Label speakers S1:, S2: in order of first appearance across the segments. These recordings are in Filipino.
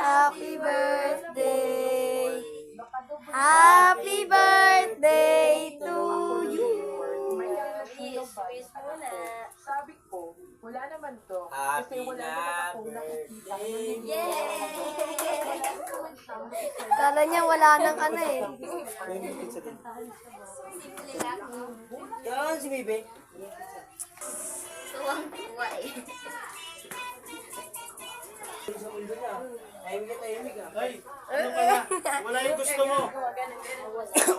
S1: Happy birthday. Happy birthday to you.
S2: Sabi ko, wala naman to. Kasi
S3: Happy
S2: wala
S3: na
S2: naman ako nakikita.
S1: Kala niya wala nang ano eh.
S3: Yan si Bebe.
S1: Tuwang-tuwa eh.
S3: Sa mundo niya. Tahimik ah.
S4: Ay, ano pala? Wala yung gusto mo.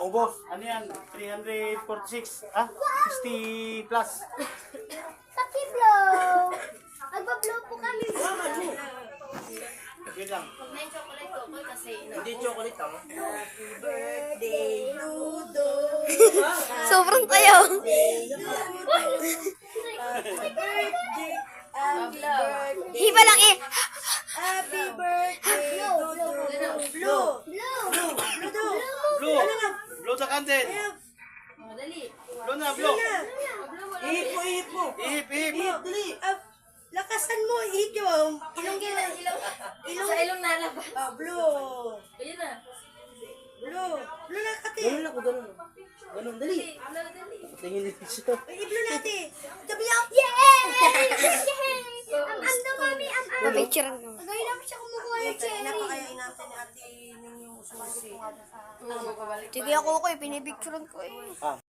S3: Ubos.
S4: Ano yan? 346? Ah? 60 plus.
S1: Paki-blow. Magpa-blow po kami.
S4: Wait lang.
S3: Hindi chocolate ah.
S1: Sobrang tayo. Hiba lang eh.
S5: Happy birthday, Blue.
S4: Blue! Blow the candle! Blow na, blow!
S5: Ihip mo.
S4: Ihip, ihip!
S5: Ihip, dali. Lakasan mo, ihip yung ilong.
S1: Sa ilong nalabas.
S5: Blue.
S1: Ayun na.
S5: Blue na kati.
S3: Ganun ako, ganun. Ganun, dali. Tingin din siya.
S5: I-blue natin. Sabi niya,
S1: Ano mami? Picture mo.
S5: gawin namin siya kumukuha ng cherry. Napakayain natin ni ate yung susi.
S1: Sige ako ko eh. Pinipicturean ko eh.